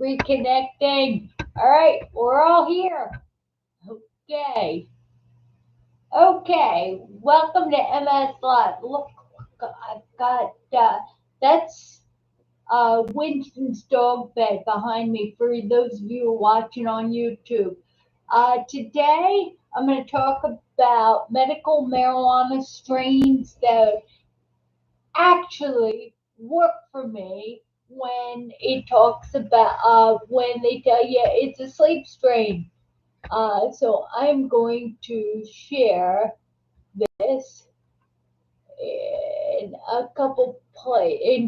reconnecting. All right, we're all here. Okay. Okay. Welcome to MS Live. Look, I've got that's Winston's dog bed behind me for those of you watching on YouTube. Today, I'm going to talk about medical marijuana strains that actually work for me when it talks about when they tell you it's a sleep strain. So I'm going to share this in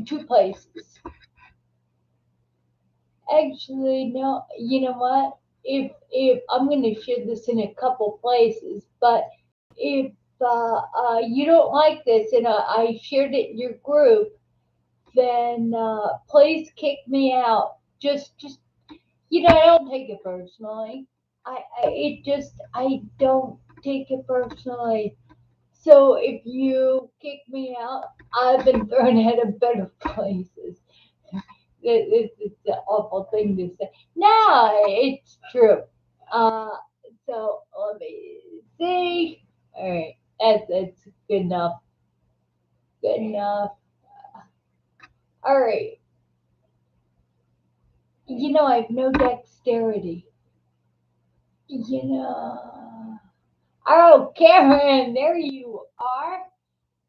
two places. Actually, no. You know what? If I'm going to share this in a couple places, but if you don't like this and I shared it in your group, then please kick me out. Just I don't take it personally. I don't take it personally. So if you kick me out, I've been thrown out of better places. It's an awful thing to say. No, it's true. Uh, so let me see. All right, that's good enough. Good enough. All right. I have no dexterity. You know. Oh, Karen, there you are.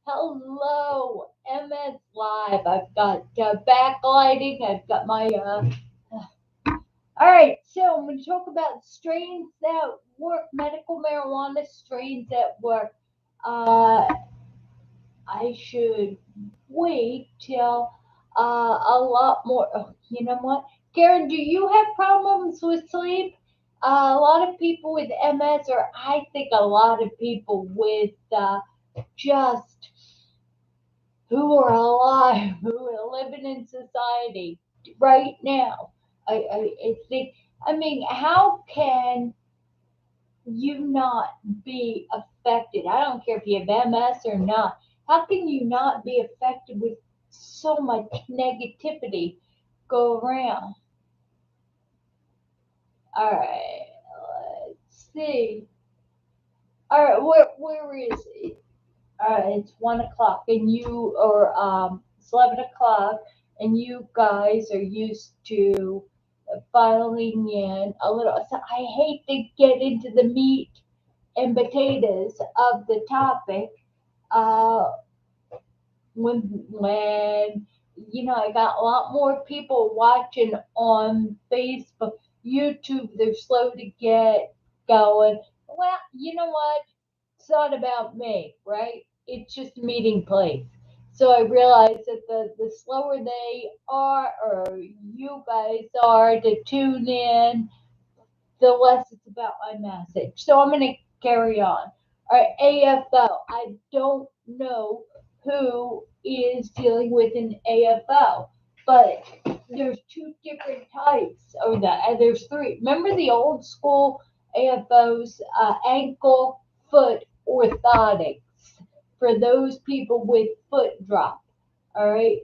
Hello, MS Live. I've got backlighting. I've got my. All right, so I'm going to talk about strains that work, medical marijuana strains that work. Uh, I should wait till a lot more. Oh, you know what? Karen, do you have problems with sleep? A lot of people with MS, or I think a lot of people with just who are alive, who are living in society right now. I think, I mean, how can you not be affected? I don't care if you have MS or not. How can you not be affected with so much negativity go around? All right, let's see. All right, where is it? It's 1 o'clock, and it's 11 o'clock, and you guys are used to filing in a little. So I hate to get into the meat and potatoes of the topic. Uh, when I got a lot more people watching on Facebook, YouTube. They're slow to get going. Well, you know what? It's not about me, right? It's just a meeting place. So I realize that the slower they are, or you guys are to tune in, the less it's about my message. So I'm going to carry on. All right, AFO. I don't know who is dealing with an AFO, but there's two different types. There's three. Remember the old school AFOs, ankle, foot orthotics for those people with foot drop. All right.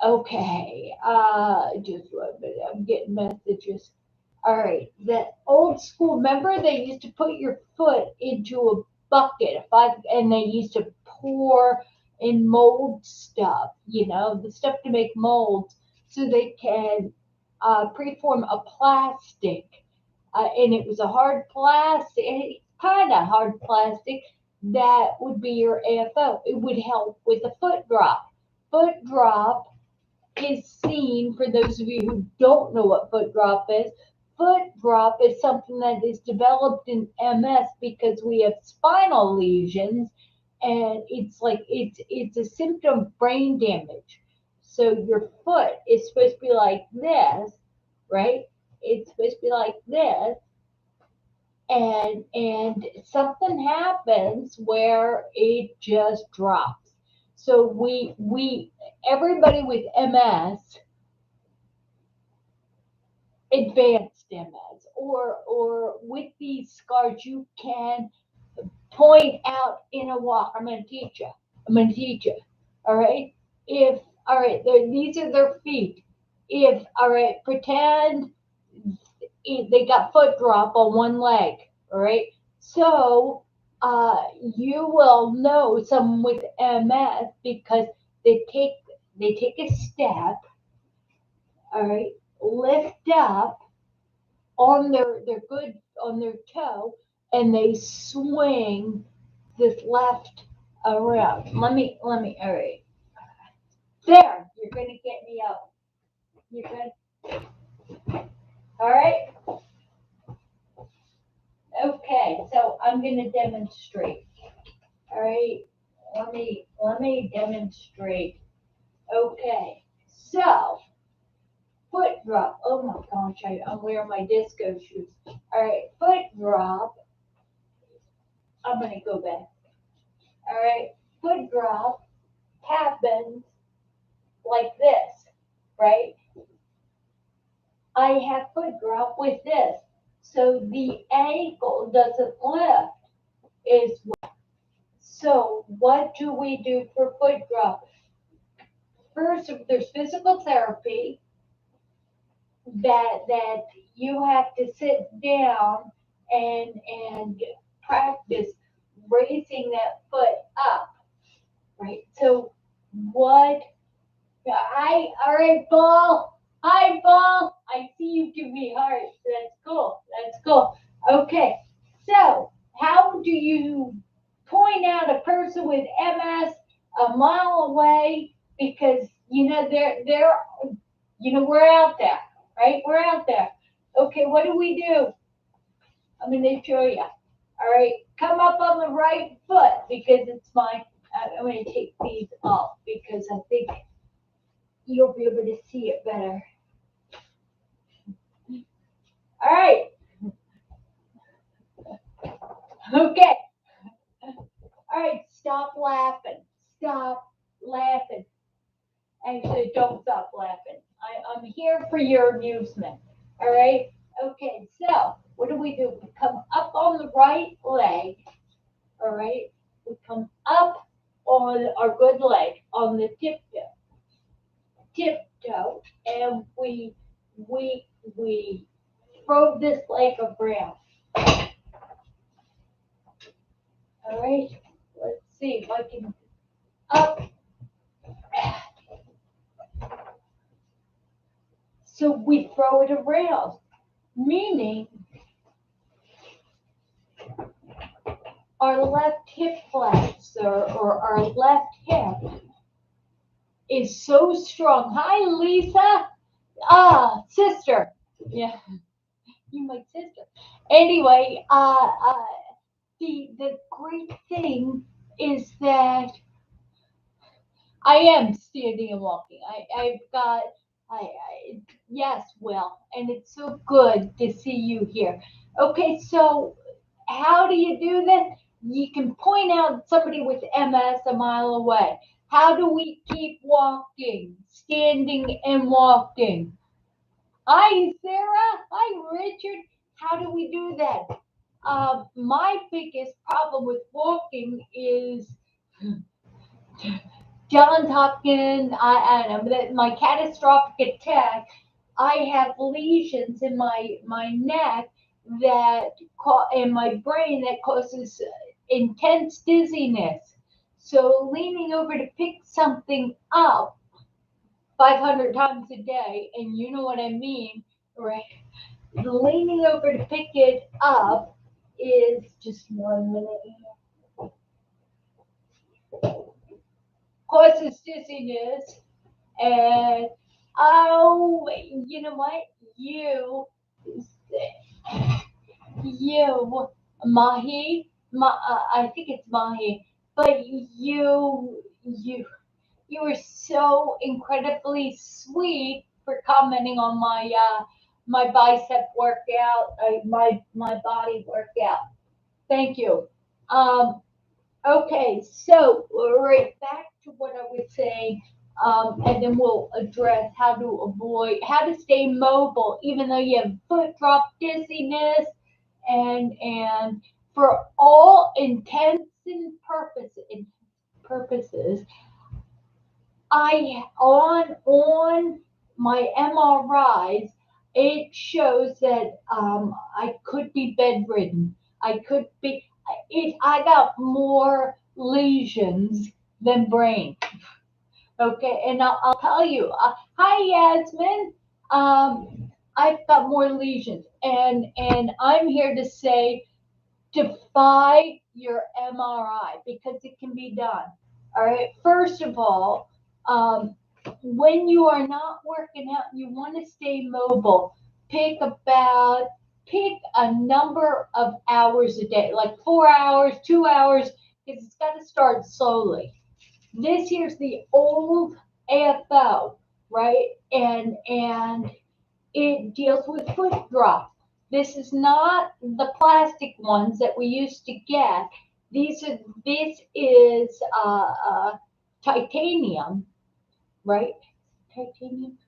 Okay. Just a minute. I'm getting messages. All right. The old school. Remember, they used to put your foot into a bucket, and they used to pour in mold stuff. The stuff to make molds, so they can preform a plastic. And it was a hard plastic, kind of hard plastic. That would be your AFO. It would help with a foot drop. Foot drop is seen, for those of you who don't know what foot drop is. Foot drop is something that is developed in MS because we have spinal lesions, and it's a symptom of brain damage. So your foot is supposed to be like this, right? It's supposed to be like this, and something happens where it just drops. So we everybody with MS, advanced MS, or with these scars, you can point out in a walk. I'm going to teach you. All right. If All right, these are their feet. If, all right, pretend they got foot drop on one leg, all right? So you will know someone with MS because they take they take a step, all right, lift up on their good on their toe, and they swing this left around. Let me. All right, there. You're gonna get me up. You're good. All right. Okay. So I'm gonna demonstrate. All right. Let me demonstrate. Okay. So foot drop. Oh my gosh, I'm wearing my disco shoes. All right. Foot drop. I'm gonna go back. All right. Foot drop happens like this, right? I have foot drop with this. So the ankle doesn't lift is so what do we do for foot drop? First, there's physical therapy that you have to sit down and practice raising that foot up, right? So what all right, ball. Hi, ball. I see you give me hearts. That's cool. That's cool. Okay. So, how do you point out a person with MS a mile away? Because they're we're out there, right? We're out there. Okay. What do? I'm gonna show you. All right. Come up on the right foot because it's mine. I'm gonna take these off because I think you'll be able to see it better. All right. Okay. All right. Stop laughing. Stop laughing. Actually, don't stop laughing. I'm here for your amusement. All right. Okay. So, what do? We come up on the right leg. All right. We come up on our good leg on the tiptoe, and we throw this leg around. All right, let's see if I can up. So we throw it around, meaning our left hip flexor or our left hip is so strong. Hi, Lisa. Sister. Yeah, you my sister. Anyway, the great thing is that I am standing and walking. I've got, yes, Will, and it's so good to see you here. Okay, so how do you do this? You can point out somebody with MS a mile away. How do we keep walking, standing and walking? Hi, Sarah. Hi, Richard. How do we do that? My biggest problem with walking is Johns Hopkins, I don't know, my catastrophic attack, I have lesions in my neck in my brain that causes intense dizziness. So leaning over to pick something up 500 times a day, and you know what I mean, right? Leaning over to pick it up is just 1 minute. Causes dizziness. And oh, you know what? You, I think it's Mahi, but you were so incredibly sweet for commenting on my bicep workout, my body workout. Thank you. Um, Okay, so right back to what I was saying, and then we'll address how to stay mobile, even though you have foot drop dizziness, and for all intents and purposes, On my MRIs, it shows that I could be bedridden. I could be. I got more lesions than brain. Okay, and I'll tell you. Hi, Yasmin. I've got more lesions, and I'm here to say defy your MRI because it can be done. All right. First of all, um, when you are not working out, you want to stay mobile. Pick about pick a number of hours a day, like 4 hours, 2 hours, because it's got to start slowly. This here's the old AFO, right? And it deals with foot drop. This is not the plastic ones that we used to get. This is titanium, right? Titanium,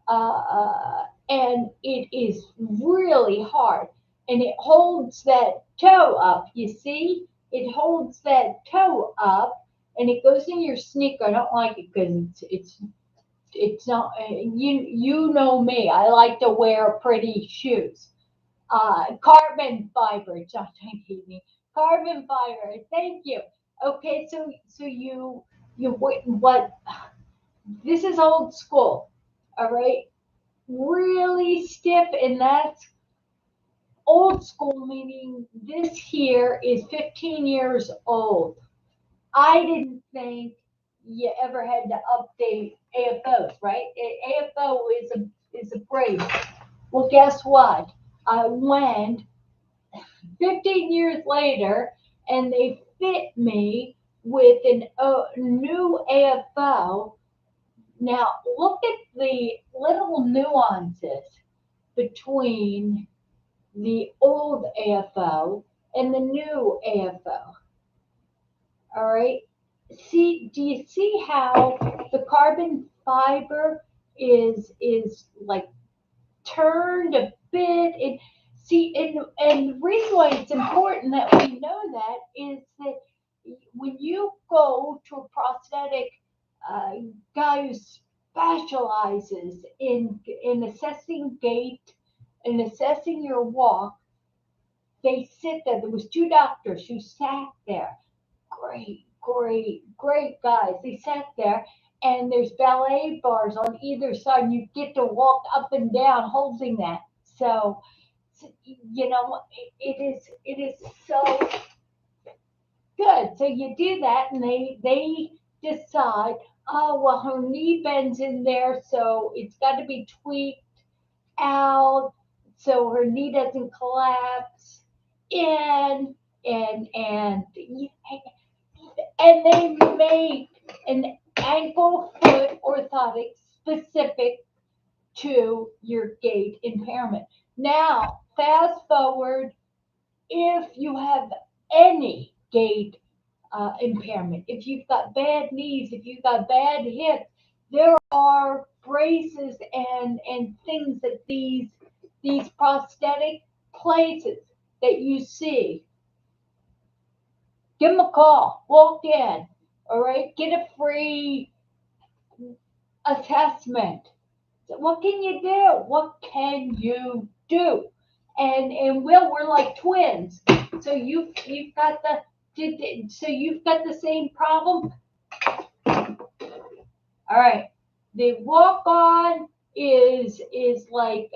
and it is really hard, and it holds that toe up. You see, it holds that toe up, and it goes in your sneaker. I don't like it because it's not you know me. I like to wear pretty shoes. Carbon fiber. It's not titanium. Carbon fiber. Thank you. Okay, so you what? This is old school. All right, really stiff, and that's old school. Meaning this here is 15 years old. I didn't think you ever had to update AFOs, right? AFO is a brace. Well, guess what? I went 15 years later, and they fit me with new AFO. Now, look at the little nuances between the old AFO and the new AFO. All right. Do you see how the carbon fiber is like turned a bit? And the reason why it's important that we know that is that when you go to a prosthetic uh, guy who specializes in assessing gait and assessing your walk, they sit there. There was two doctors who sat there, great guys. They sat there, and there's ballet bars on either side, and you get to walk up and down holding that. It is so good. So you do that, and they decide, oh well, her knee bends in there, so it's got to be tweaked out so her knee doesn't collapse in, and they made an ankle foot orthotic specific to your gait impairment. Now, fast forward, if you have any gait impairment, if you've got bad knees, if you've got bad hips, there are braces and things that these prosthetic places that you see. Give them a call. Walk in. All right. Get a free assessment. So what can you do? What can you do? And Will, we're like twins. So you've got the same problem. All right. The walk on is like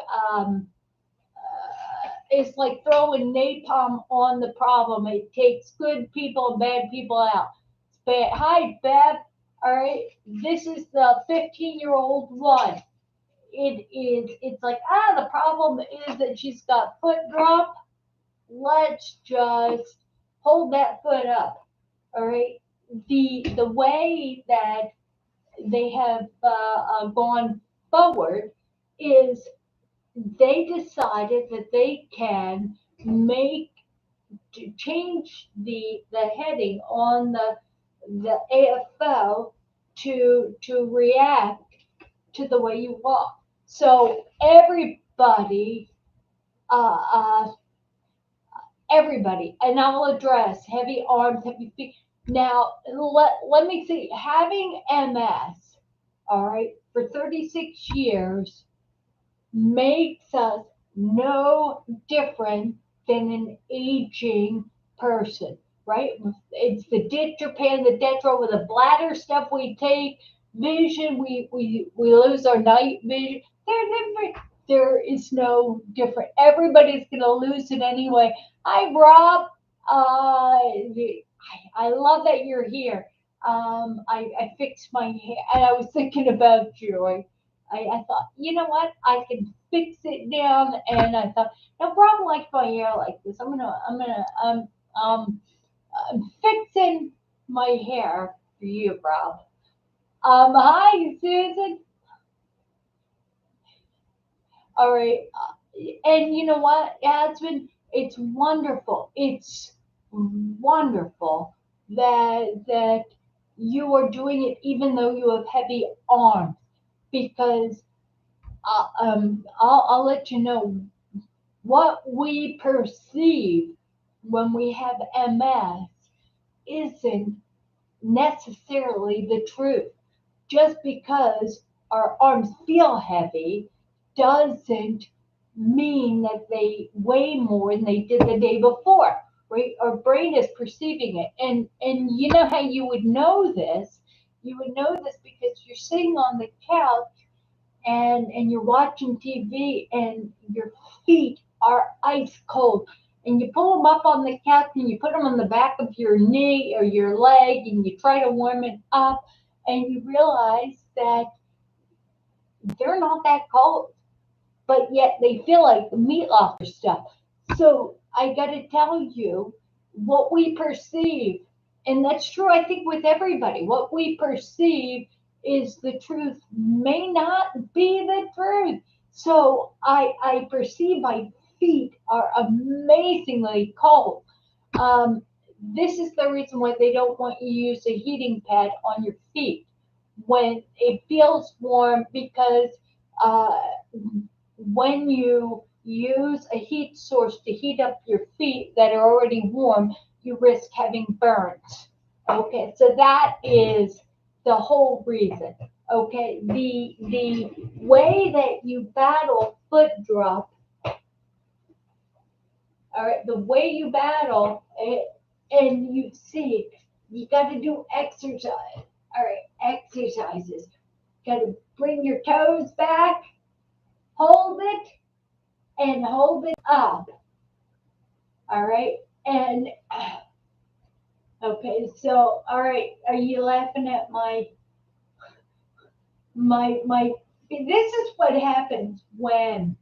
it's like throwing napalm on the problem. It takes good people and bad people out. Hi, Bev. All right. This is the 15-year-old one. It's like, the problem is that she's got foot drop. Let's just hold that foot up. All right. The way that they have gone forward is they decided that they can make to change the heading on the AFO to react to the way you walk. So uh, uh, everybody, and I will address heavy arms, heavy feet. Now, let me see. Having MS. all right, for 36 years makes us no different than an aging person, right? It's the ditrophan, the detro with the bladder stuff we take, vision, we lose our night vision. They're different. There is no different. Everybody's going to lose it anyway. Hi, Rob. I love that you're here. I fixed my hair, and I was thinking about you. I thought, you know what? I can fix it down, and I thought, no problem. Like my hair like this. I'm fixing my hair for you, Rob. Hi, Susan. All right, and you know what, Yasmin? It's wonderful. It's wonderful that you are doing it, even though you have heavy arms, because I'll let you know what we perceive when we have MS isn't necessarily the truth. Just because our arms feel heavy doesn't mean that they weigh more than they did the day before. Right? Our brain is perceiving it. And you know how you would know this? You would know this because you're sitting on the couch and you're watching TV and your feet are ice cold. And you pull them up on the couch and you put them on the back of your knee or your leg and you try to warm it up and you realize that they're not that cold, but yet they feel like meatloaf or stuff. So I got to tell you what we perceive, and that's true, I think, with everybody. What we perceive is the truth, may not be the truth. So I perceive my feet are amazingly cold. Um, this is the reason why they don't want you to use a heating pad on your feet when it feels warm because uh, when you use a heat source to heat up your feet that are already warm, you risk having burns. Okay, so that is the whole reason. Okay, the way that you battle foot drop, all right, the way you battle it, and you see, you got to do exercise. All right, exercises. Got to bring your toes back, hold it, and hold it up. All right. And okay, so all right, are you laughing at my this is what happens when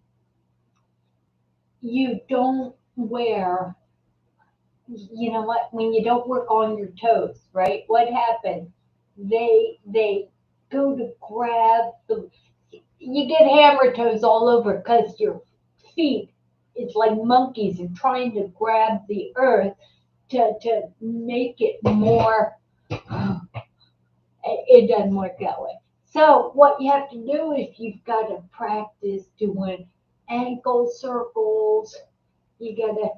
you don't wear, you know what, when you don't work on your toes, right? What happens? They go to grab the, you get hammer toes all over because your feet, it's like monkeys are trying to grab the earth to make it more, it doesn't work that way. So what you have to do is you've got to practice doing ankle circles. You got to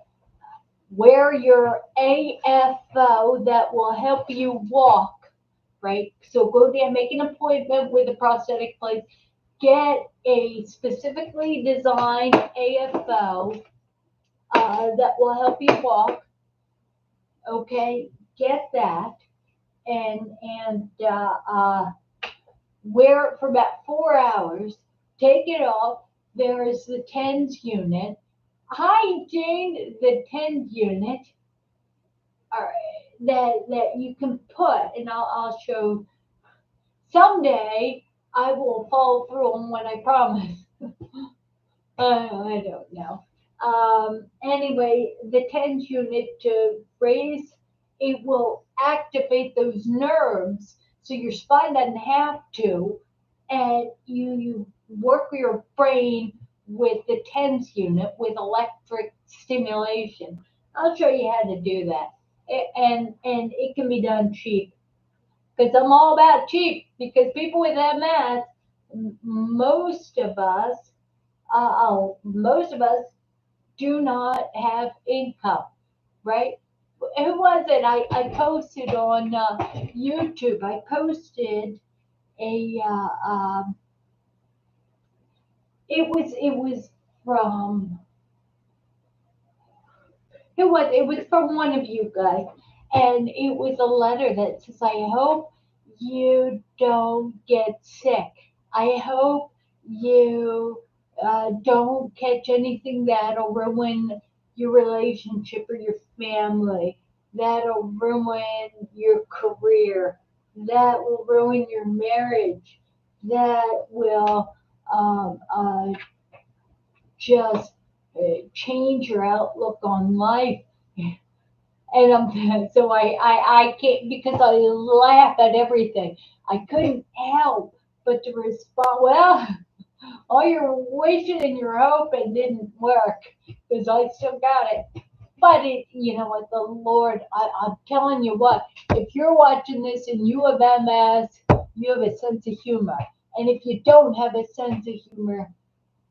wear your AFO that will help you walk, right? So go there, make an appointment with a prosthetic place, get a specifically designed AFO that will help you walk. Okay, get that and wear it for about 4 hours. Take it off. There is the TENS unit. Hi, Jane. The TENS unit. All right, that you can put, and I'll show someday. I will follow through on what I promise. I don't know. Anyway, the TENS unit to raise, it will activate those nerves so your spine doesn't have to, and you work your brain with the TENS unit with electric stimulation. I'll show you how to do that. And it can be done cheap because I'm all about cheap because people with MS, most of us, most of us do not have income, right? Who was it? I posted on YouTube. I posted. a it was from it was from one of you guys, and it was a letter that says, "I hope you don't get sick. I hope you don't catch anything that'll ruin your relationship or your family. That'll ruin your career. That will ruin your marriage. That will just change your outlook on life." And so I can't, because I laugh at everything. I couldn't help but to respond, well, all your wishing and your hoping didn't work because I still got it. But you know what, the Lord, I'm telling you what, if you're watching this and you have MS, you have a sense of humor. And if you don't have a sense of humor,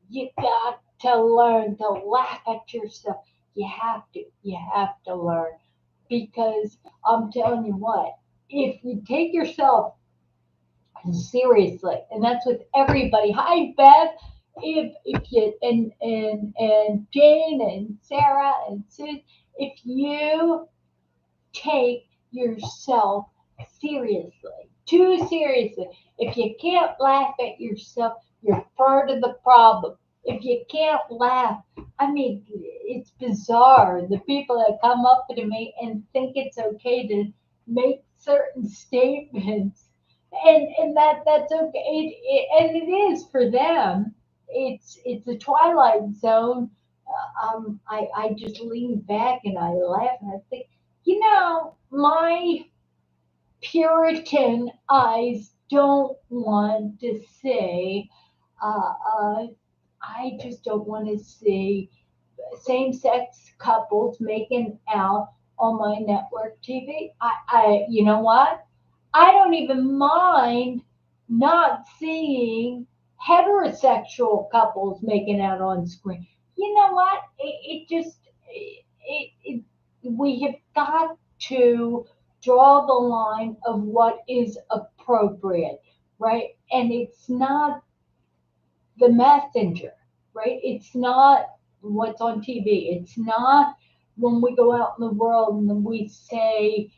you got to learn to laugh at yourself. You have to learn, because I'm telling you what, if you take yourself seriously, and that's with everybody. Hi, Beth. If you and Jane and Sarah and Sid, if you take yourself seriously, too seriously. If you can't laugh at yourself, you're part of the problem. If you can't laugh, I mean, it's bizarre. The people that come up to me and think it's okay to make certain statements, and that's okay. And it is for them. It's a twilight zone. I just lean back and I laugh and I think, my Puritan eyes don't want to say, uh, uh, I just don't want to see same sex couples making out on my network TV. You know what? I don't even mind not seeing heterosexual couples making out on screen. You know what? We have got to draw the line of what is appropriate, right? And it's not the messenger, right? It's not what's on TV. It's not when we go out in the world and we say,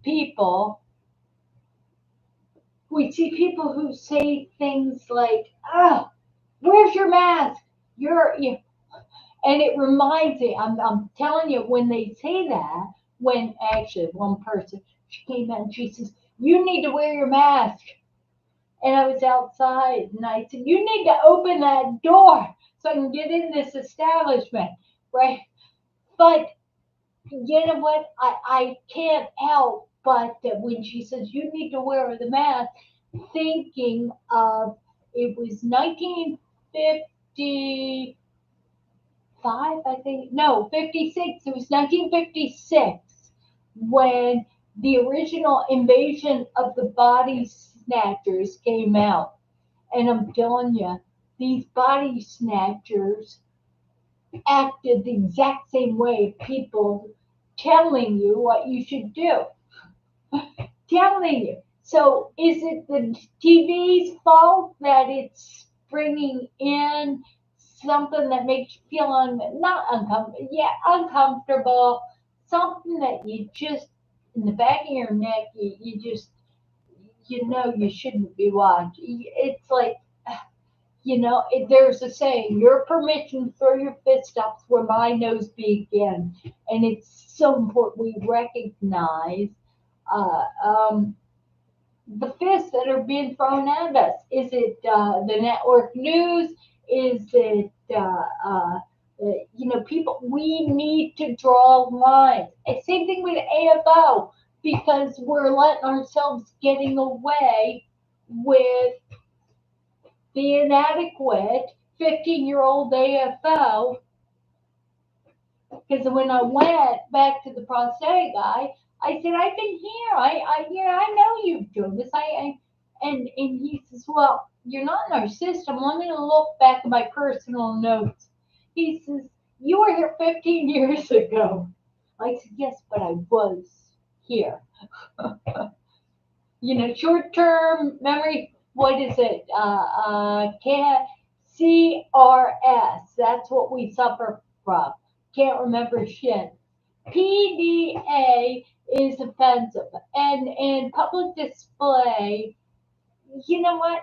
people, we see people who say things like, "Oh, where's your mask? You," and it reminds me. I'm telling you, when they say that, when actually one person, she came out and she says, "You need to wear your mask." And I was outside and I said, "You need to open that door so I can get in this establishment," right? But you know what? I can't help but that when she says, "You need to wear the mask," thinking of, it was 1955, I think. No, 56. It was 1956 when the original Invasion of the Body Snatchers came out. And I'm telling you, these body snatchers acted the exact same way, people telling you what you should do. Telling you. So is it the TV's fault that it's bringing in something that makes you feel not uncomfortable, yeah, uncomfortable, something that you just, in the back of your neck, you just, you shouldn't be watching. It's like, there's a saying, "Your permission to throw your fist up where my nose begins," and it's so important we recognize uh, um, the fists that are being thrown at us. Is it the network news? Is it people? We need to draw lines. And same thing with AFO, because we're letting ourselves getting away with the inadequate 15-year-old AFO. Because when I went back to the prosthetic guy, I said, "I've been here. I know you've done this." And he says, "Well, you're not in our system. Let me look back at my personal notes." He says, "You were here 15 years ago." I said, "Yes, but I was here." Short-term memory. What is it? CRS. That's what we suffer from. Can't remember shit. PDA is offensive, and in public display, you know what?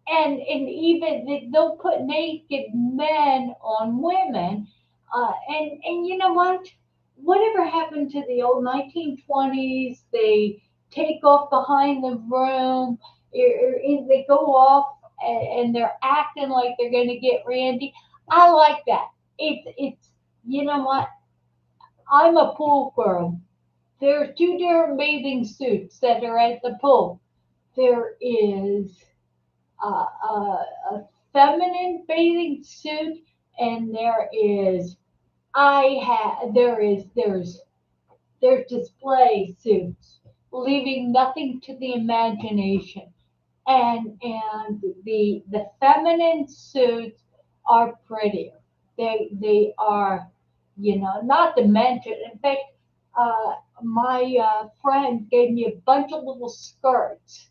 And even they'll put naked men on women, and you know what? Whatever happened to the old 1920s? They take off behind the room, they go off, and they're acting like they're going to get Randy. I like that. It's you know what? I'm a pool girl. There are two different bathing suits that are at the pool. There is a feminine bathing suit, and there's display suits, leaving nothing to the imagination. And the feminine suits are prettier. They are, not to mention. In fact, my friend gave me a bunch of little skirts.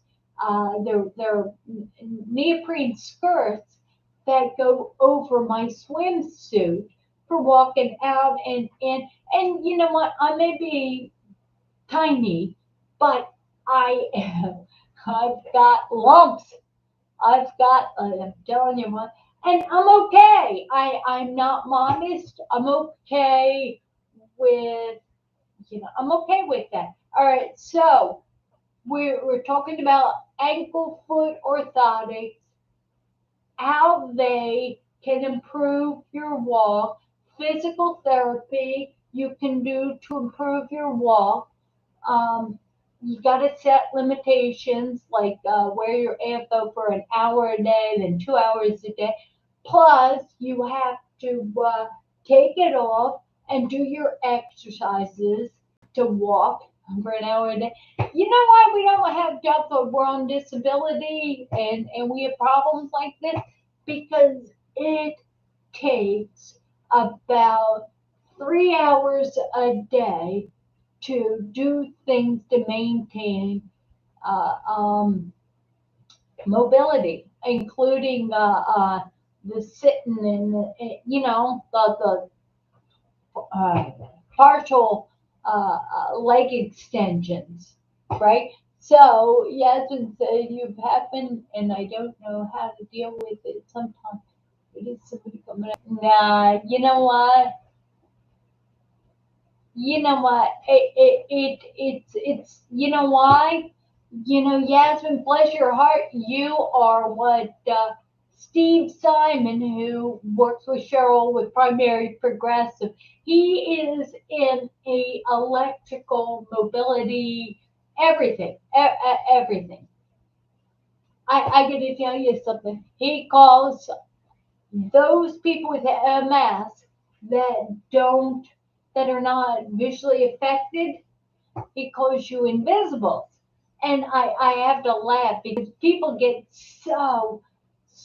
They're neoprene skirts that go over my swimsuit for walking out. And you know what? I may be tiny, but I I've got lumps. I'm telling you what, and I'm okay. I'm not modest. I'm okay with, I'm okay with that. All right, so we're talking about ankle foot orthotics, how they can improve your walk, physical therapy you can do to improve your walk. um, you got to set limitations, like wear your AFO for an hour a day, then 2 hours a day. Plus, you have to take it off and do your exercises to walk for an hour a day. You know why we don't have jobs when we're on disability and we have problems like this? Because it takes about 3 hours a day to do things to maintain uh, um, mobility, including the sitting and the partial leg extensions, right? So yes, and so you've happened, and I don't know how to deal with it sometimes. It is somebody coming up. Nah, you know what? It's you know why? Yasmin, bless your heart, you are what Steve Simon, who works with Cheryl with Primary Progressive, he is in a electrical mobility, everything, everything. I got to tell you something. He calls those people with MS that don't that are not visually affected, he calls you invisible. And I have to laugh because people get so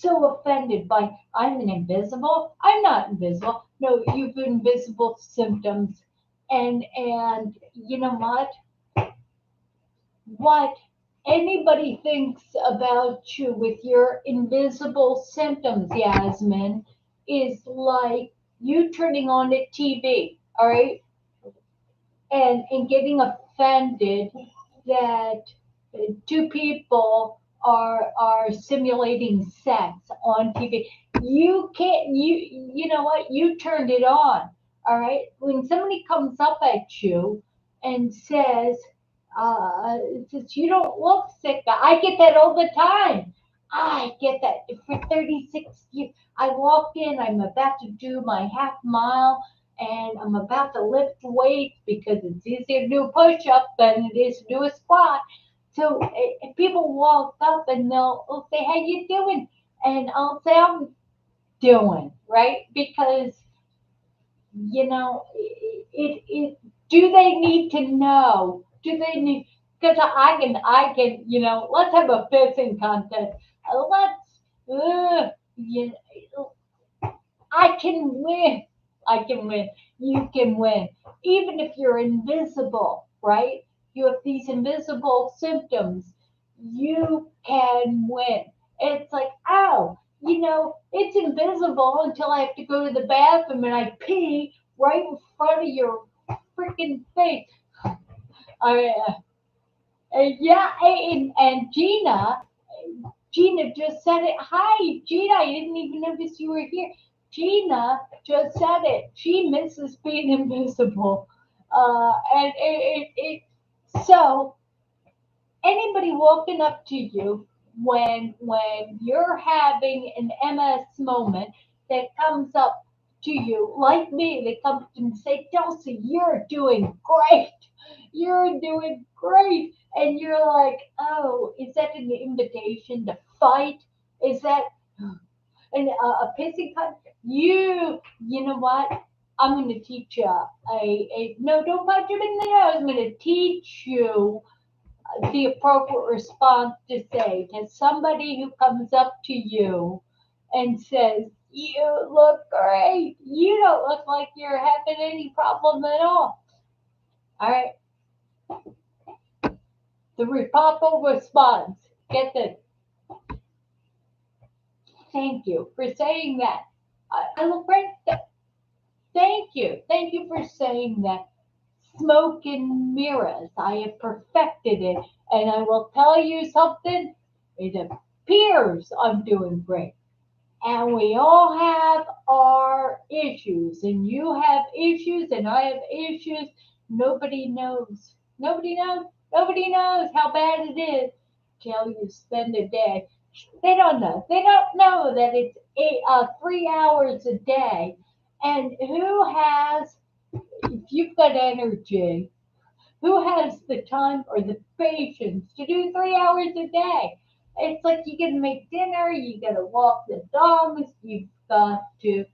offended by, I'm an invisible. I'm not invisible. No, you've invisible symptoms. And you know what anybody thinks about you with your invisible symptoms, Yasmin, is like you turning on a TV, all right, and getting offended that two people are simulating sex on TV. You can't. You know what? You turned it on. All right. When somebody comes up at you and uh, says you don't look sick, I get that all the time. I get that for 36 years. I walk in. I'm about to do my half mile and I'm about to lift weights because it's easier to do a push up than it is to do a squat. So people walk up and they'll say, "How you doing?" And I'll say, "I'm doing right," because it. Do they need to know? Do they need? Because I can. Let's have a pissing contest. Let's. You I can win. I can win. You can win. Even if you're invisible, right? you have these invisible symptoms, you can win. It's like, oh, it's invisible until I have to go to the bathroom and I pee right in front of your freaking face. I, yeah, and Gina just said it. Hi, Gina. I didn't even notice you were here. Gina just said it. She misses being invisible. And so anybody walking up to you when you're having an MS moment that comes up to you, like me, they come and say, Dulci, you're doing great. You're doing great. And you're like, oh, is that an invitation to fight? Is that a pissing cut? You know what? I'm going to teach you no, don't punch him in the nose. I'm going to teach you the appropriate response to say to somebody who comes up to you and says, you look great. You don't look like you're having any problem at all. All right. The proper response. Get this. Thank you for saying that. I look great. Thank you. Thank you for saying that. Smoke and mirrors. I have perfected it. And I will tell you something. It appears I'm doing great. And we all have our issues. And you have issues, and I have issues. Nobody knows. Nobody knows. Nobody knows how bad it is till you spend a day. They don't know. They don't know that it's 3 hours a day. And who has, if you've got energy, who has the time or the patience to do 3 hours a day? It's like you gotta make dinner, you gotta walk the dogs, you've got to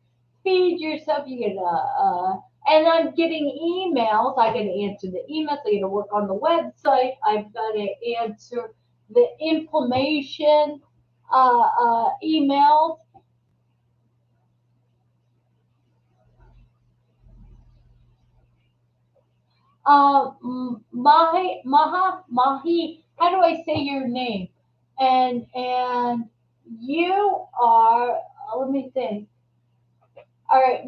feed yourself, you gotta, and I'm getting emails. I gotta answer the emails, I gotta work on the website, I've gotta answer the inflammation emails. Mahi, how do I say your name? And you are, let me think. All right,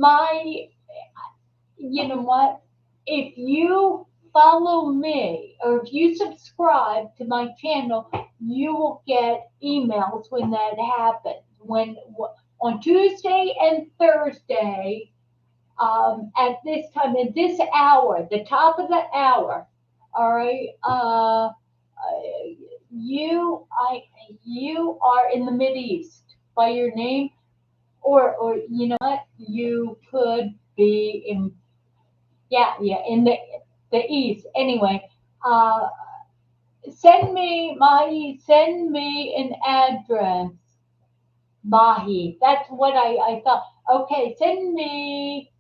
you know what? If you follow me or if you subscribe to my channel, you will get emails when that happens. When on Tuesday and Thursday, at this time, at this hour, the top of the hour. All right. You, I, you are in the Mid East by your name, or you know what? You could be in, yeah, in the East. Anyway, uh, send me an address, Mahi. That's what I thought. Okay, send me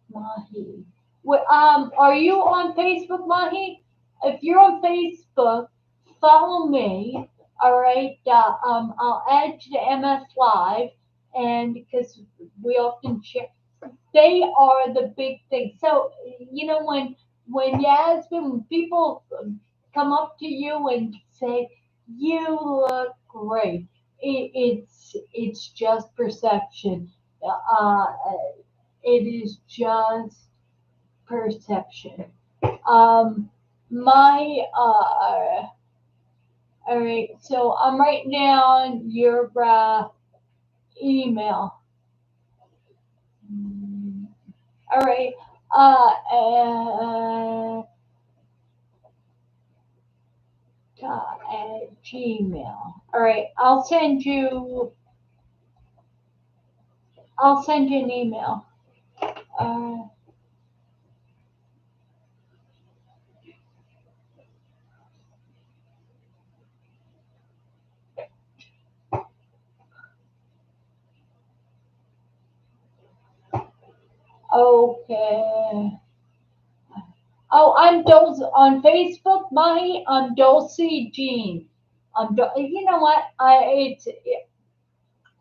Mahi. Are you on Facebook, Mahi? If you're on Facebook, follow me. All right. I'll add you to MS Live, and because we often share, they are the big thing. So when Yasmin, when people come up to you and say you look great, it's just perception. Uh, it is just perception. Um, my all right. So I'm writing down your email. All right. At Gmail. All right. I'll send you an email. Uh, okay. Oh, I'm Dulce on Facebook, Mahi. I'm Dulcie Jean. You know what?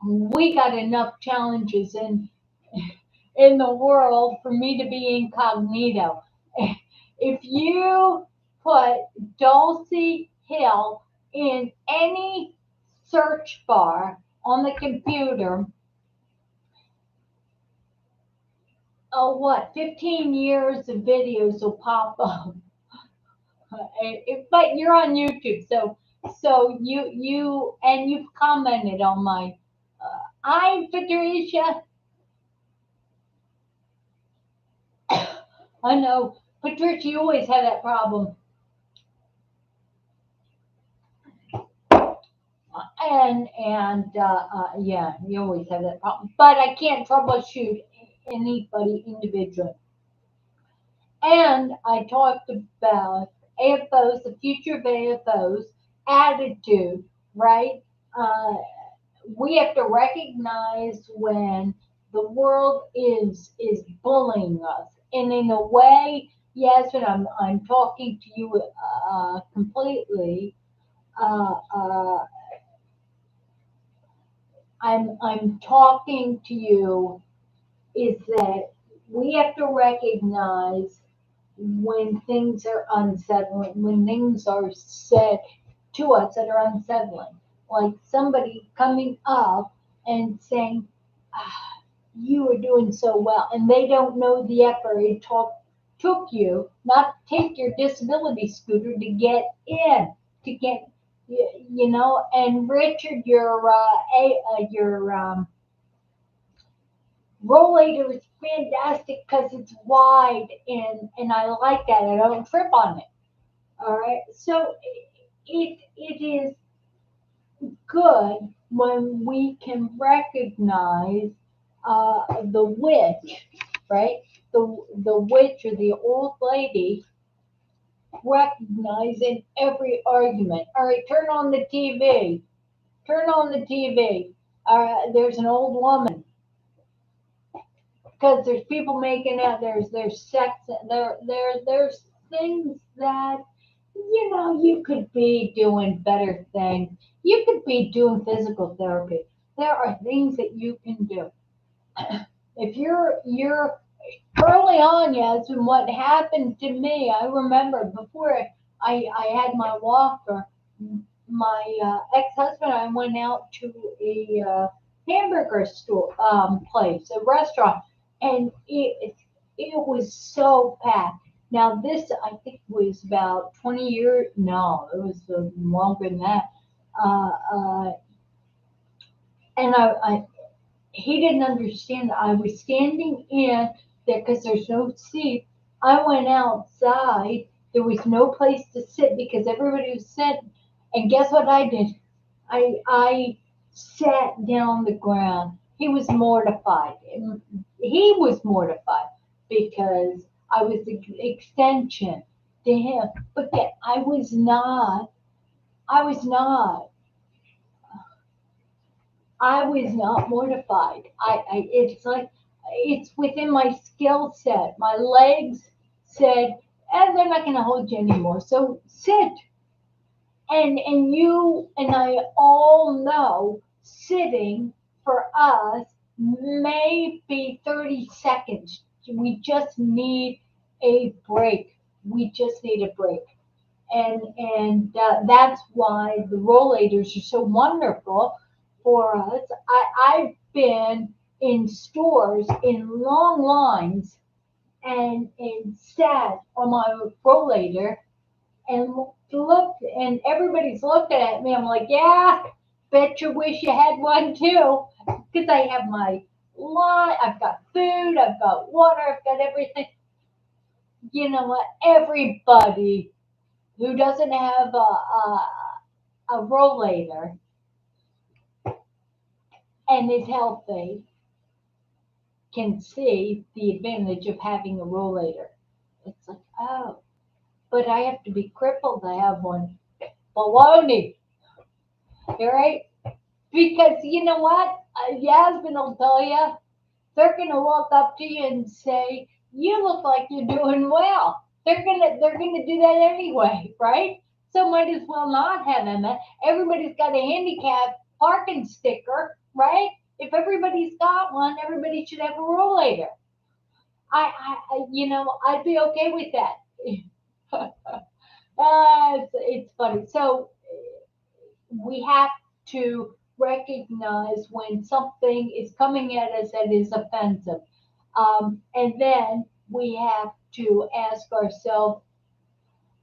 We got enough challenges in the world for me to be incognito. If you put Dulci Hill in any search bar on the computer, oh, what, 15 years of videos will pop up. But you're on YouTube, so you and you've commented on my. Hi, Patricia. I know, Patricia. You always have that problem, and yeah, you always have that problem. But I can't troubleshoot anybody individually. And I talked about AFOs, the future of AFOs, attitude, right? Uh, we have to recognize when the world is bullying us, and in a way, yes, and I'm talking to you completely. Uh, uh, I'm talking to you is that we have to recognize when things are unsettling, when things are said to us that are unsettling, like somebody coming up and saying, ah, "You are doing so well," and they don't know the effort it took you not to take your disability scooter to get in, to get, you know. And Richard, your rollator is fantastic because it's wide and I like that. I don't trip on it. All right. So it is good when we can recognize the witch, right? The witch or the old lady recognizing every argument. All right, turn on the TV. Turn on the TV. There's an old woman because there's people making out. There's sex. There's things that you could be doing better things. You could be doing physical therapy. There are things that you can do. If you're early on, yes, and what happened to me, I remember before I had my walker, my ex-husband and I went out to a hamburger store place, a restaurant, and it was so packed. Now this I think was about 20 years. No, it was longer than that. Uh, uh, and he didn't understand that I was standing in there because there's no seat. I went outside. There was no place to sit because everybody was sitting. And guess what I did? I sat down on the ground. He was mortified. He was mortified because I was the extension to him. But yet I was not. I was not. I was not mortified. It's like it's within my skill set. My legs said, they're not going to hold you anymore. So sit." And you and I all know sitting for us may be 30 seconds. We just need a break. We just need a break. And that's why the rollators are so wonderful for us. I've been in stores in long lines and sat on my rollator and looked, and everybody's looking at me. I'm like, yeah, bet you wish you had one too, because I have my lot. I've got food, I've got water, I've got everything. You know what? Everybody who doesn't have a rollator and is healthy can see the advantage of having a rollator. It's like, oh, but I have to be crippled to have one. Baloney, all right? Because you know what? Yasmin will tell you, they're gonna walk up to you and say, "You look like you're doing well." They're gonna do that anyway, right? So might as well not have them. Everybody's got a handicap parking sticker, right? If everybody's got one, everybody should have a rollator. I'd be okay with that. it's funny. So we have to recognize when something is coming at us that is offensive. And then we have to ask ourselves,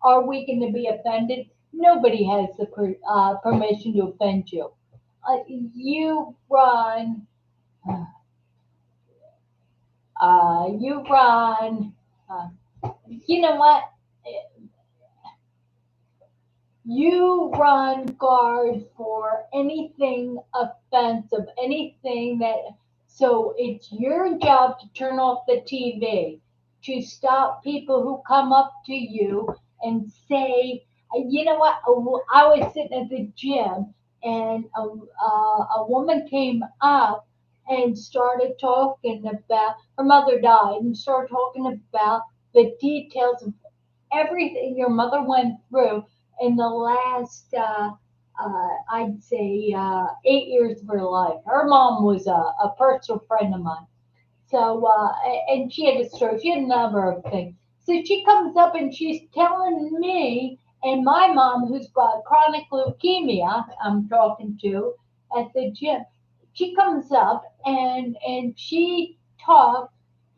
are we going to be offended? Nobody has the permission to offend you. You run, you run, uh, you know what? You run guard for anything offensive, anything that, so it's your job to turn off the TV, to stop people who come up to you and say, you know what, I was sitting at the gym and a woman came up and started talking about, her mother died, and started talking about the details of everything your mother went through in the last, I'd say, 8 years of her life. Her mom was a personal friend of mine. So, and she had a stroke. She had a number of things. So she comes up and she's telling me and my mom, who's got chronic leukemia, I'm talking to at the gym. She comes up and she talks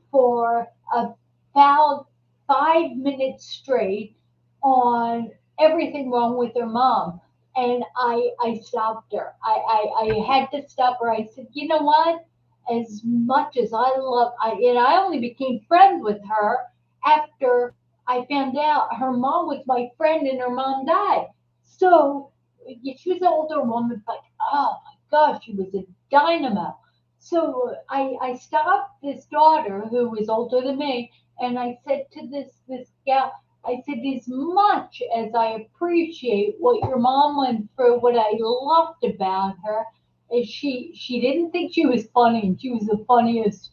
for about 5 minutes straight on everything wrong with her mom. And I stopped her. I had to stop her. I said, you know what? As much as I love, and I only became friends with her after I found out her mom was my friend and her mom died. So yeah, she was an older woman, but oh my gosh, she was a dynamo. So I stopped this daughter who was older than me, and I said to this gal, I said, as much as I appreciate what your mom went through, what I loved about her is she didn't think she was funny, and she was the funniest.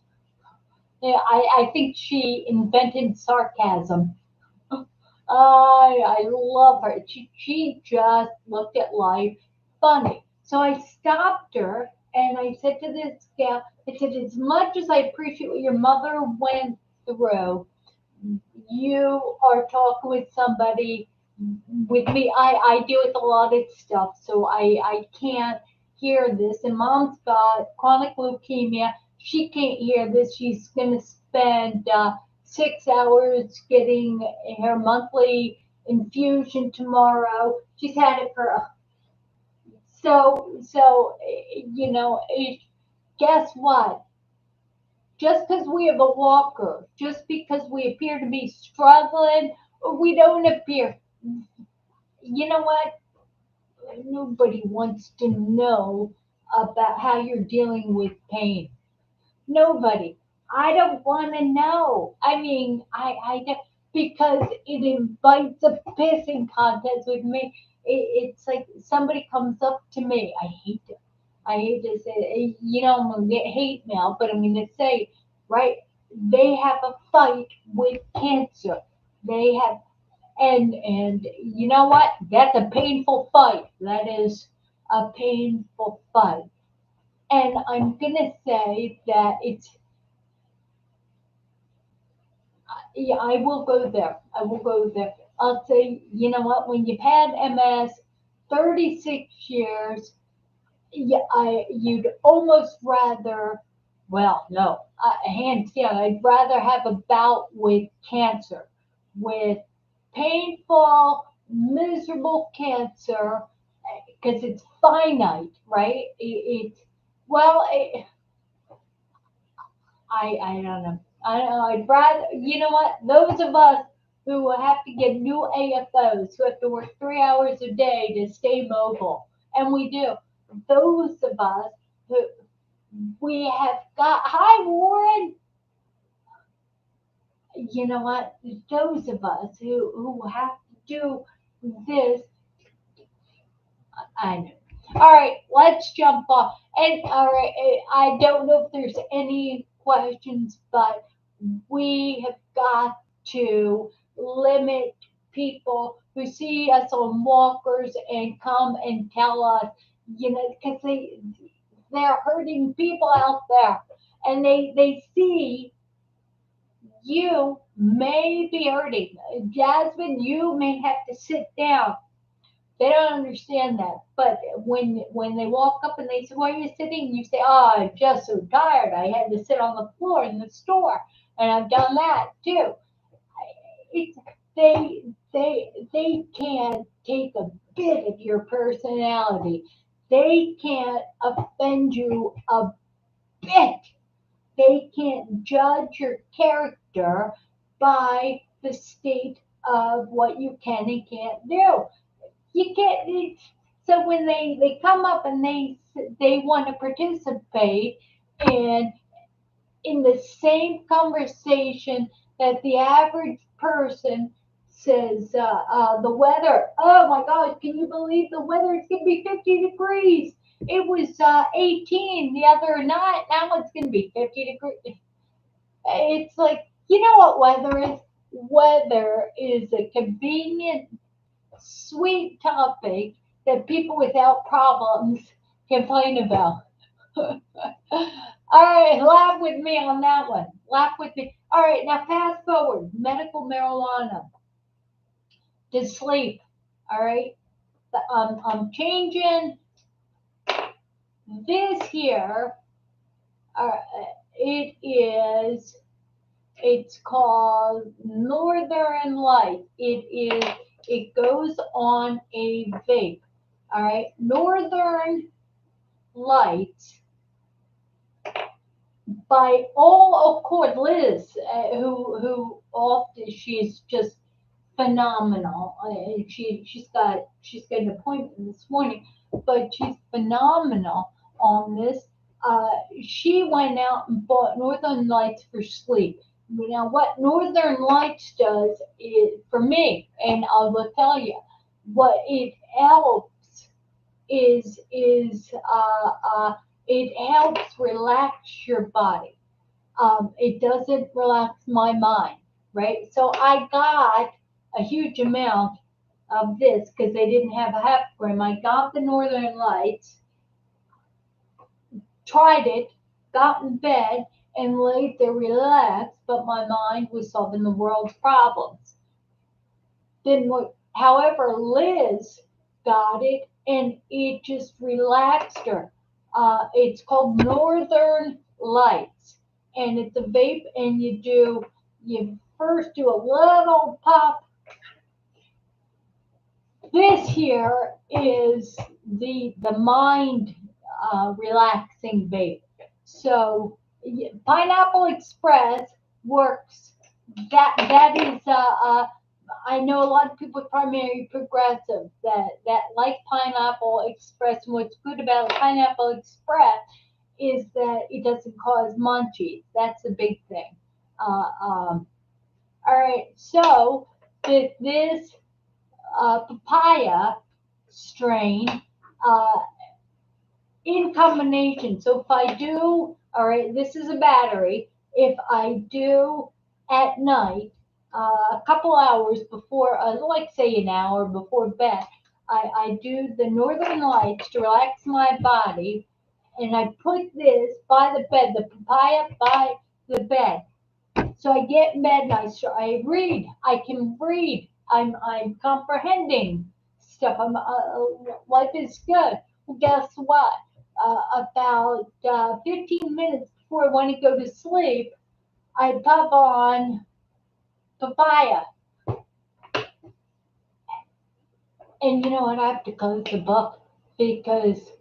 Yeah, I think she invented sarcasm. I love her. She just looked at life funny. So I stopped her and I said to this gal, I said, as much as I appreciate what your mother went through, you are talking with somebody with me. I deal with a lot of stuff, so I can't hear this. And mom's got chronic leukemia. She can't hear this. She's going to spend 6 hours getting her monthly infusion tomorrow. She's had it for guess what? Just because we have a walker, just because we appear to be struggling, we don't appear. You know what? Nobody wants to know about how you're dealing with pain. Nobody. I don't want to know. I mean, I don't, because it invites a pissing contest with me. It's like somebody comes up to me. I hate to say it. I'm going to get hate mail, but I'm going to say, right, they have a fight with cancer. They have, and you know what? That's a painful fight. That is a painful fight. And I'm going to say that yeah, I will go there. I will go there. I'll say, you know what? When you've had MS 36 years, yeah, you'd almost rather, well, no, hands down, I'd rather have a bout with cancer, with painful, miserable cancer, because it's finite, right? Well, I don't know. I don't know. I'd rather, you know what? Those of us who have to get new AFOs, who have to work 3 hours a day to stay mobile, and we do. Those of us who we have got, hi Warren, you know what? Those of us who have to do this, I know. All right, let's jump off. And all right, I don't know if there's any questions, but we have got to limit people who see us on walkers and come and tell us, because they're hurting people out there, and they see you may be hurting. Jasmine, you may have to sit down. They don't understand that. But when they walk up and they say, "Why are you sitting?" You say, "Oh, I'm just so tired. I had to sit on the floor in the store, and I've done that too." It's, they can't take a bit of your personality. They can't offend you a bit. They can't judge your character by the state of what you can and can't do. You get it. So when they come up and they want to participate in in the same conversation that the average person says, the weather, oh my gosh, can you believe the weather is going to be 50 degrees? It was 18 the other night. Now it's going to be 50 degrees. It's like, you know what weather is? Weather is a convenient, sweet topic that people without problems complain about. All right, laugh with me on that one. Laugh with me. All right, now fast forward. Medical marijuana to sleep. All right, I'm changing this here. Uh, it is. It's called Northern Light. It is. It goes on a vape. All right, Northern Lights by all accord, Liz, who often she's just phenomenal. She's got an appointment this morning, but she's phenomenal on this. She went out and bought Northern Lights for sleep. Now, what Northern Lights does is for me, and I will tell you, what it helps is it helps relax your body. It doesn't relax my mind, right? So I got a huge amount of this because they didn't have a half gram. I got the Northern Lights, tried it, got in bed, and laid there relaxed, but my mind was solving the world's problems. Then, however, Liz got it, and it just relaxed her. It's called Northern Lights, and it's a vape, and you first do a little puff. This here is the mind relaxing vape. So Pineapple Express works. That is I know a lot of people with primary progressive that like Pineapple Express. And what's good about Pineapple Express is that it doesn't cause munchies. That's a big thing. All right, so this papaya strain uh, in combination. So if I do, all right, this is a battery. If I do at night, a couple hours before, like say an hour before bed, I do the Northern Lights to relax my body, and I put this by the bed, the papaya by the bed. So I get in bed and I read. I can read. I'm comprehending stuff. Life is good. Well, guess what? About 15 minutes before I want to go to sleep, I pop on papaya. And you know what? I have to close the book because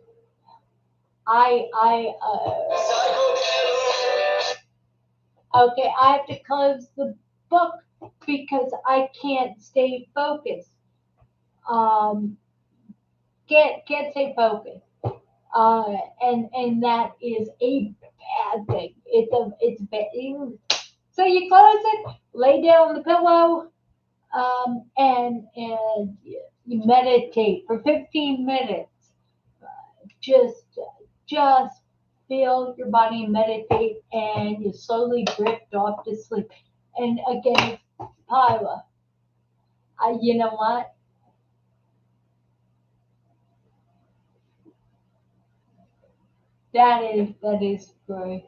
okay, I have to close the book because I can't stay focused. Um, can't stay focused. And that is a bad thing. It's bad. So you close it, lay down on the pillow, and you meditate for 15 minutes. Just just feel your body and meditate, and you slowly drift off to sleep. And again, Pyla, you know what? That is great.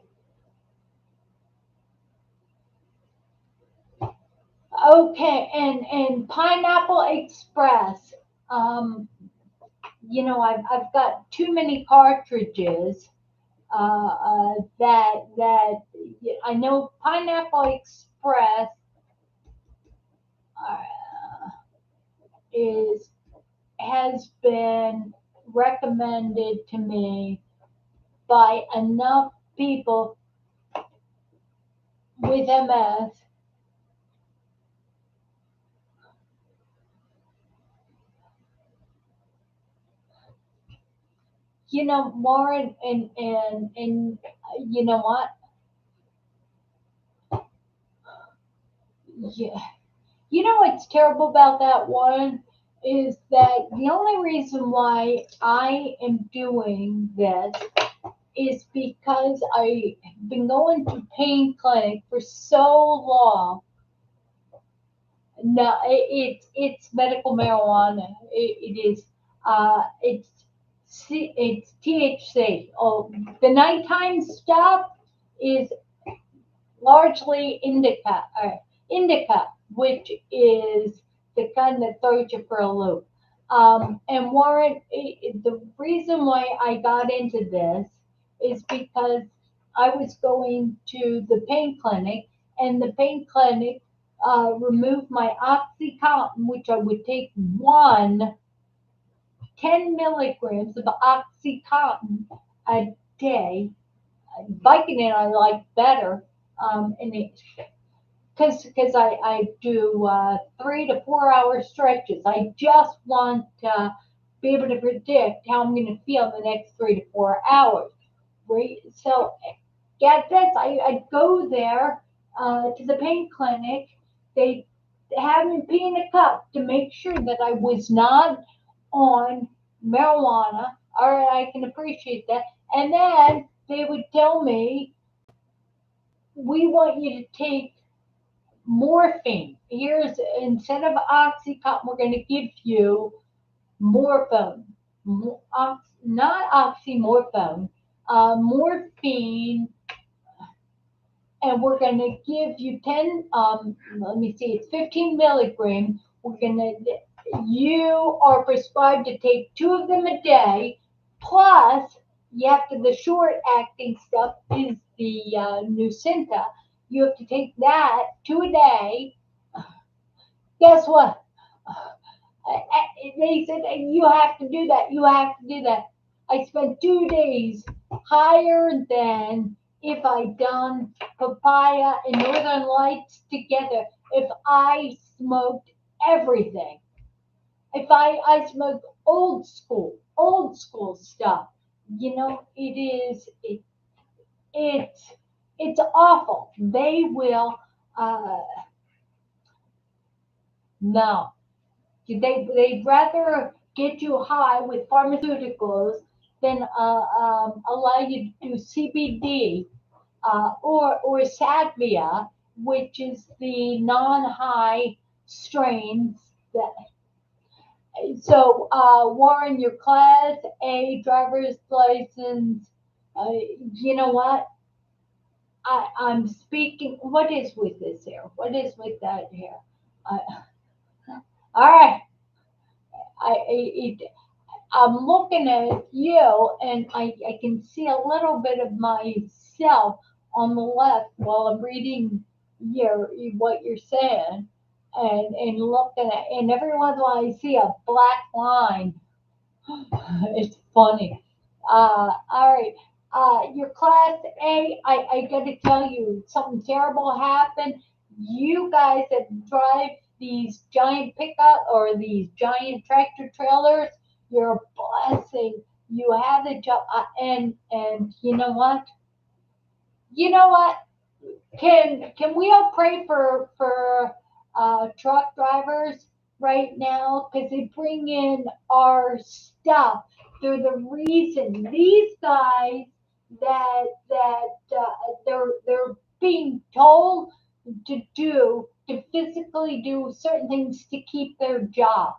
Okay, and Pineapple Express. Um, I've got too many cartridges. That I know Pineapple Express uh, is has been recommended to me by enough people with MS. Warren, and you know what? Yeah. What's terrible about that one is that the only reason why I am doing this is because I've been going to pain clinic for so long. No, it's medical marijuana. It is. It's THC. Oh, the nighttime stuff is largely indica, which is the kind that throws you for a loop. And Warren, the reason why I got into this is because I was going to the pain clinic, and the pain clinic removed my OxyContin, which I would take 10 milligrams of OxyContin a day. Vicodin I like better, and because I do 3 to 4 hour stretches. I just want to be able to predict how I'm going to feel in the next 3 to 4 hours. Right? So get this, I go there to the pain clinic. They have me pee in a cup to make sure that I was not on marijuana. All right, I can appreciate that. And then they would tell me, we want you to take morphine. Here's, instead of oxycontin, we're going to give you morphine, not oxymorphone, morphine, and we're going to give you 10. Let me see, it's 15 milligrams. You are prescribed to take 2 of them a day, plus you have to, the short acting stuff is the Nucinta. You have to take that 2 a day. Guess what? They said, you have to do that. You have to do that. I spent 2 days higher than if I'd done papaya and Northern Lights together. If I smoked everything, if I smoked old school stuff, it's it's awful. They will uh, no. They'd rather get you high with pharmaceuticals than allow you to do CBD or Sadvia, which is the non-high strains. Warren, your Class A driver's license. You know what? I'm speaking. What is with this here? What is with that here? Uh, all right. It, I'm looking at you, and I can see a little bit of myself on the left while I'm reading what you're saying, and looking at, and every once in a while I see a black line. It's funny. All right. Your Class A, I got to tell you, something terrible happened. You guys that drive these giant pickup or these giant tractor trailers, you're a blessing. You have the job, and you know what? You know what? Can we all pray for truck drivers right now, because they bring in our stuff? They're the reason these guys they're being told to physically do certain things to keep their job.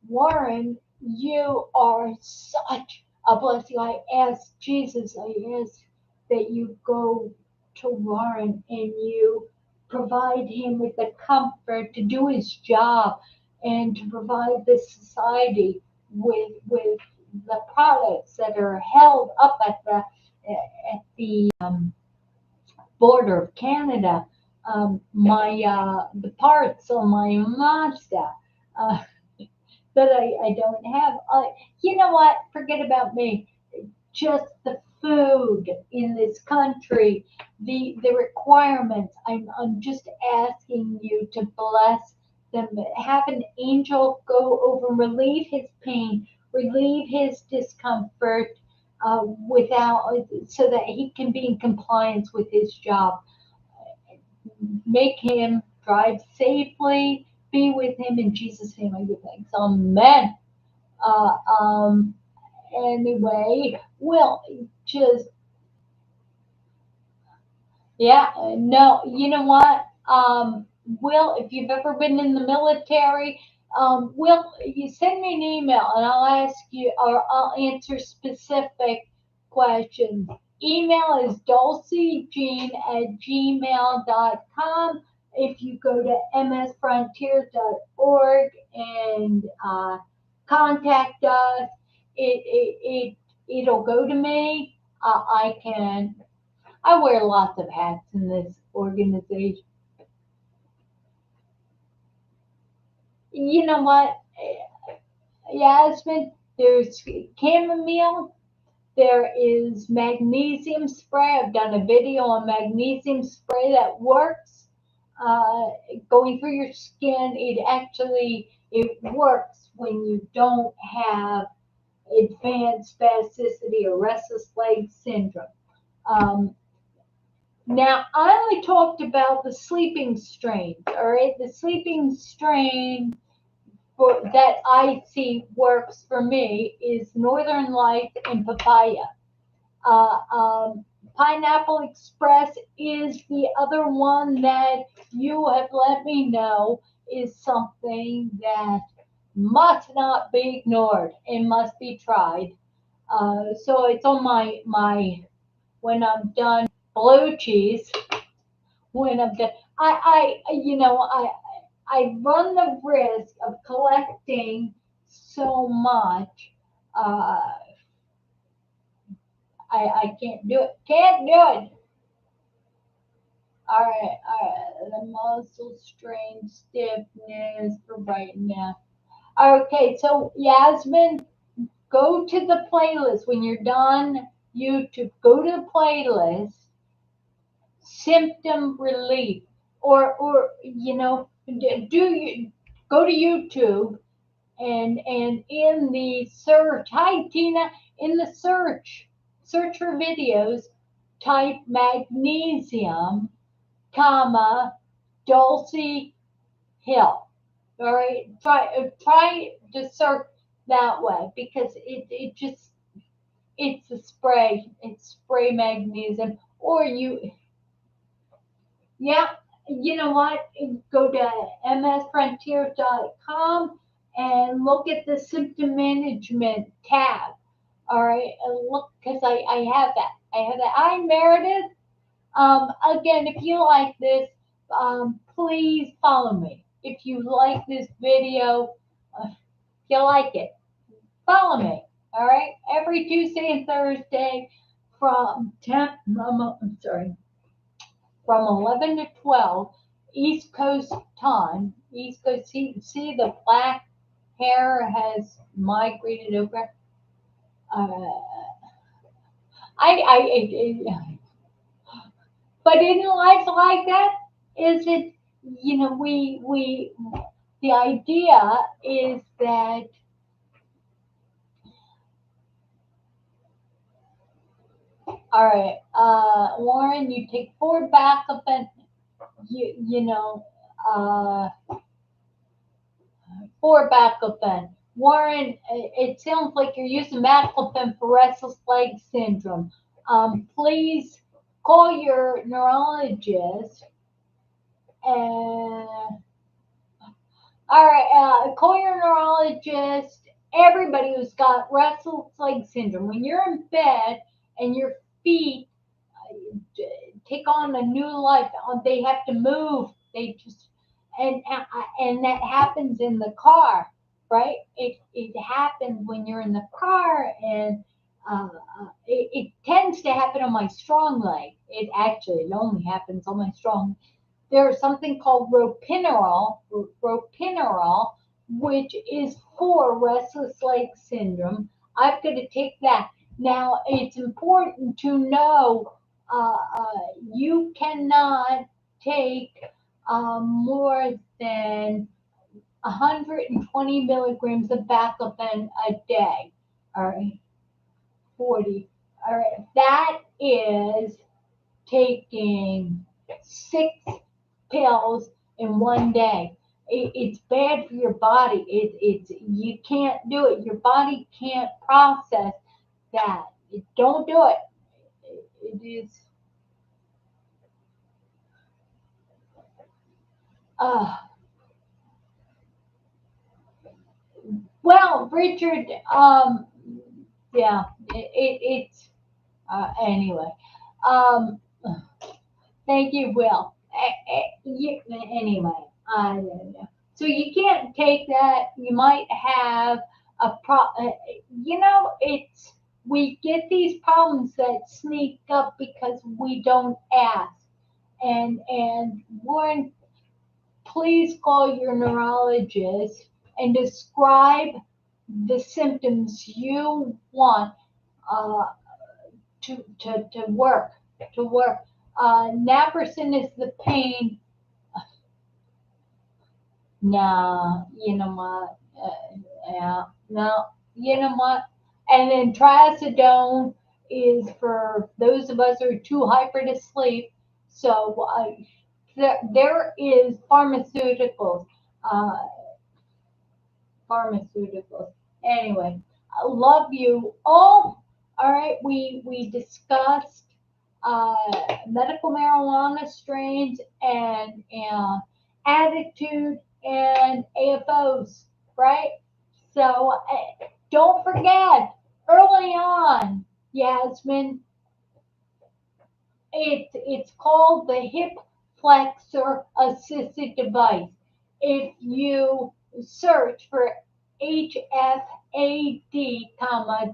Warren, you are such a blessing. I ask Jesus, I ask that you go to Warren and you provide him with the comfort to do his job and to provide this society with the products that are held up at the border of Canada. My the parts on my Mazda uh, that I don't have. You know what? Forget about me. Just the food in this country, the requirements. I'm just asking you to bless them. Have an angel go over, relieve his pain, relieve his discomfort, without so that he can be in compliance with his job. Make him drive safely. Be with him in Jesus' name. I give thanks. Amen. Uh, um, anyway, well, just yeah, no, you know what? Will, if you've ever been in the military, Will, you send me an email and I'll ask you or I'll answer specific questions. Email is dulcigene@gmail.com. If you go to msfrontiers.org and contact us, it'll go to me. I wear lots of hats in this organization. You know what, Yasmin? There's chamomile. There is magnesium spray. I've done a video on magnesium spray that works. Uh, Going through your skin, it works when you don't have advanced spasticity or restless leg syndrome. Um, Now, I only talked about the sleeping strains, all right? The sleeping strain that I see works for me is Northern Light and papaya. Uh, um, Pineapple Express is the other one that you have let me know is something that must not be ignored and must be tried. So it's on my when I'm done blue cheese. When I'm done. I run the risk of collecting so much. Uh, I can't do it. Can't do it. All right. The muscle strain, stiffness for right now. Okay, so Yasmin, go to the playlist when you're done. YouTube, go to the playlist symptom relief or do you go to YouTube and in the search, hi Tina, in the search for videos, type magnesium comma Dulci Hill. All right, try to search that way because it just it's a spray, it's spray magnesium. Or yeah, you know what? Go to msfrontiers.com and look at the symptom management tab. All right, and look because I have that. I have that. I Meredith. Again, if you like this, please follow me. If you like this video, if you like it, follow me. All right, every Tuesday and Thursday from 10. I'm sorry, from 11 to 12 East Coast time. East Coast, see the black hair has migrated over. Uh, I, but in life like that, is it, the idea is that, all right, Warren, you take 4 baclofen, you know, uh, for baclofen. Warren, it sounds like you're using baclofen for restless leg syndrome. Please call your neurologist and all right, call your neurologist. Everybody who's got restless leg syndrome, when you're in bed and your feet take on a new life. They have to move. They just and that happens in the car, right? It happens when you're in the car, and it tends to happen on my strong leg. It only happens on my strong. There's something called ropinirole, which is for restless leg syndrome. I've got to take that. Now, it's important to know you cannot take more than 120 milligrams of baclofen a day. All right, 40. All right, that is taking 6 pills in one day. It's bad for your body. You can't do it. Your body can't process that. Don't do it. It is. Uh, well, Richard. Yeah. It's anyway. Um, Thank you, Will. Anyway, I don't know. So you can't take that. You might have a it's we get these problems that sneak up because we don't ask. And Warren, please call your neurologist and describe the symptoms you want uh, to work to work. Naprosyn is the pain. No, you know what? Yeah, no, you know what? And then trazodone is for those of us who are too hyper to sleep. So there is uh, pharmaceuticals. Anyway, I love you all. All right, we discussed uh, medical marijuana strains and attitude and AFOs, right? So don't forget, early on, Yasmin, it's called the hip flexor assisted device. If you search for HFAD,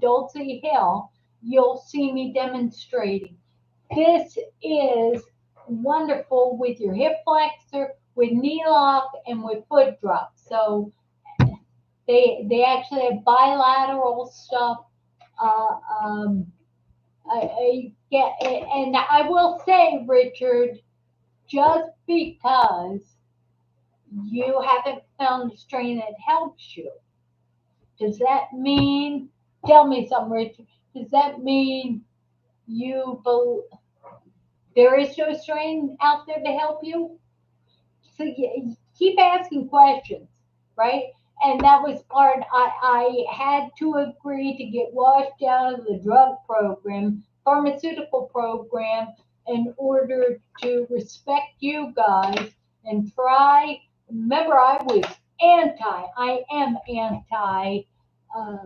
Dulci Hill, you'll see me demonstrating. This is wonderful with your hip flexor, with knee lock, and with foot drop. So they actually have bilateral stuff. Uh, um, I get, and I will say, Richard, just because you haven't found a strain that helps you, does that mean? Tell me something, Richard. Does that mean you there is no strain out there to help you? So you keep asking questions, right? And that was part. I had to agree to get washed out of the drug program, pharmaceutical program, in order to respect you guys and try. Remember, I am anti uh,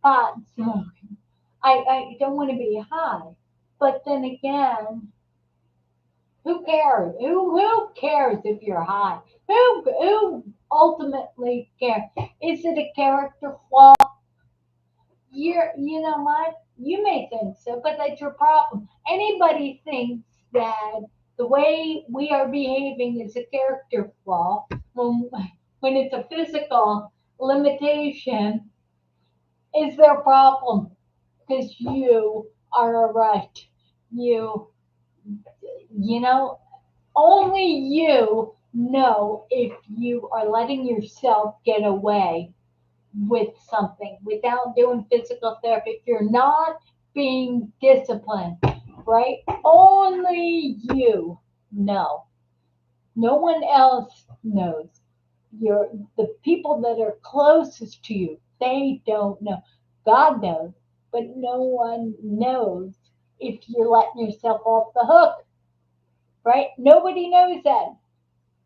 pot smoking. I don't want to be high, but then again, who cares? Who cares if you're high? Who ultimately cares? Is it a character flaw? You know what? You may think so, but that's your problem. Anybody thinks that the way we are behaving is a character flaw when it's a physical limitation is their problem because you are right. You you know only you know if you are letting yourself get away with something without doing physical therapy. If you're not being disciplined, right? Only you know. No one else knows. The people that are closest to you, they don't know. God knows, but no one knows if you're letting yourself off the hook, right? Nobody knows that.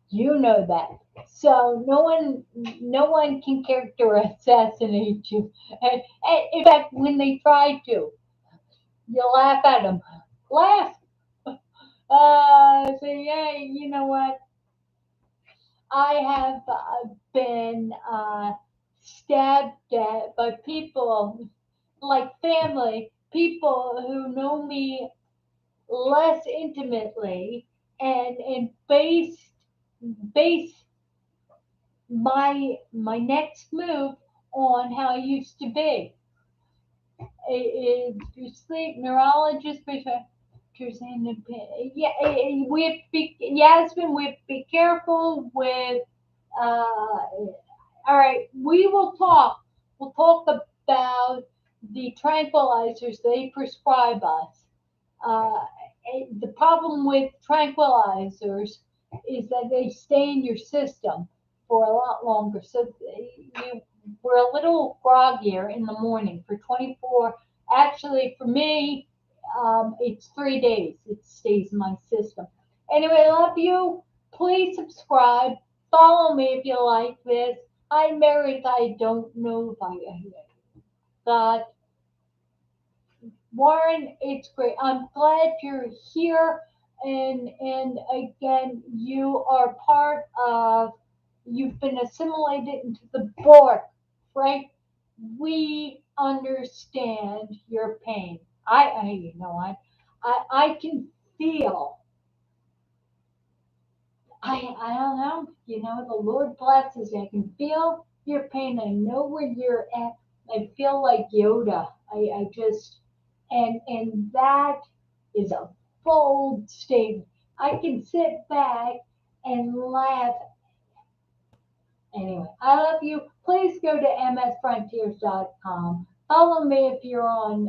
You know that. So no one can character assassinate you. And in fact, when they try to, you laugh at them. Laugh. So yeah, you know what? I have been stabbed at by people like family, people who know me less intimately, and base my next move on how I used to be. Is your sleep neurologist, yeah, we have to be, Yasmin, we have to be careful with, all right, we will talk. We'll talk about the tranquilizers they prescribe us. Uh, the problem with tranquilizers is that they stay in your system for a lot longer. So we're a little groggier in the morning for 24. Actually, for me, it's 3 days. It stays in my system. Anyway, I love you. Please subscribe. Follow me if you like this. I'm married. I don't know if I got Warren, it's great. I'm glad you're here. And again, you are part of, you've been assimilated into the board, right? We understand your pain. You know, I can feel, I don't know, you know, the Lord blesses you. I can feel your pain. I know where you're at. I feel like Yoda. I just, and that is a bold statement. I can sit back and laugh. Anyway, I love you. Please go to msfrontiers.com. Follow me if you're on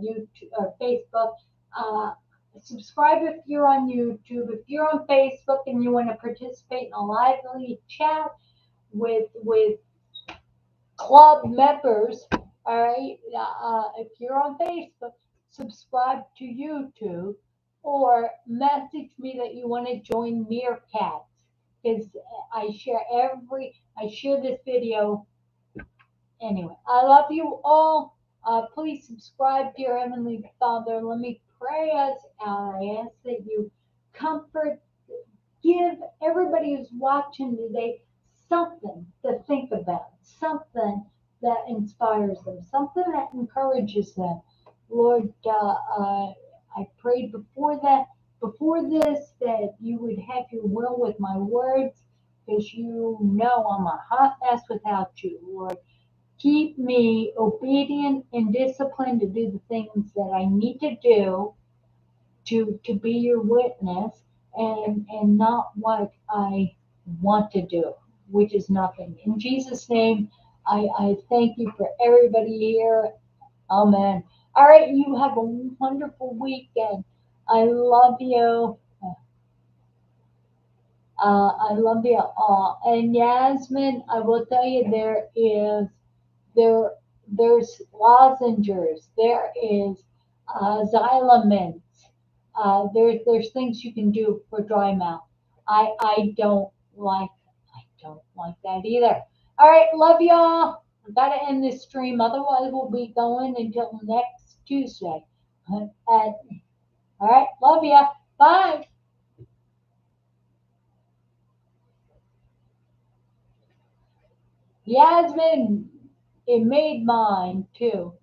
YouTube or Facebook. Uh, Subscribe if you're on YouTube. If you're on Facebook and you want to participate in a lively chat with club members, all right. If you're on Facebook, subscribe to YouTube or message me that you want to join Meerkats because I share this video anyway. I love you all. Please subscribe to your Heavenly Father. Let me pray us out. I ask that you comfort, give everybody who's watching today something to think about, something that inspires them, something that encourages them. Lord, I prayed before this, that you would have your will with my words, because you know I'm a hot mess without you, Lord. Keep me obedient and disciplined to do the things that I need to do to be your witness, and not what I want to do, which is nothing. In Jesus' name, I thank you for everybody here. Amen. All right, you have a wonderful weekend. I love you. I love you all. And Yasmin, I will tell you, there there's lozengers, there is Xylamins, there's things you can do for dry mouth. I don't like that either. All right, love y'all. I gotta end this stream, otherwise we'll be going until next Tuesday. All right, love ya. Bye. Yasmin, it made mine too.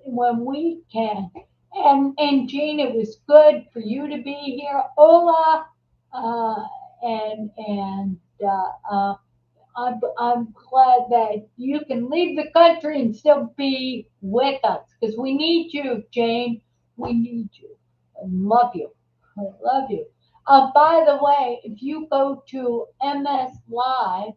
When we can. And Jean, it was good for you to be here. Ola, uh, and I'm glad that you can leave the country and still be with us because we need you, Jane. We need you. I love you. I love you. By the way, if you go to MS Live,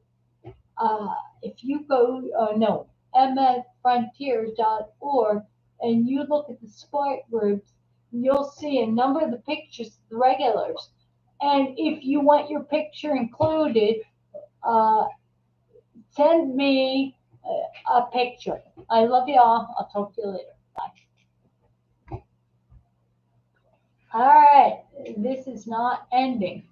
uh, if you go, no, msfrontiers.org, and you look at the support groups, you'll see a number of the pictures of the regulars. And if you want your picture included, uh, send me a picture. I love you all. I'll talk to you later. Bye. All right, this is not ending.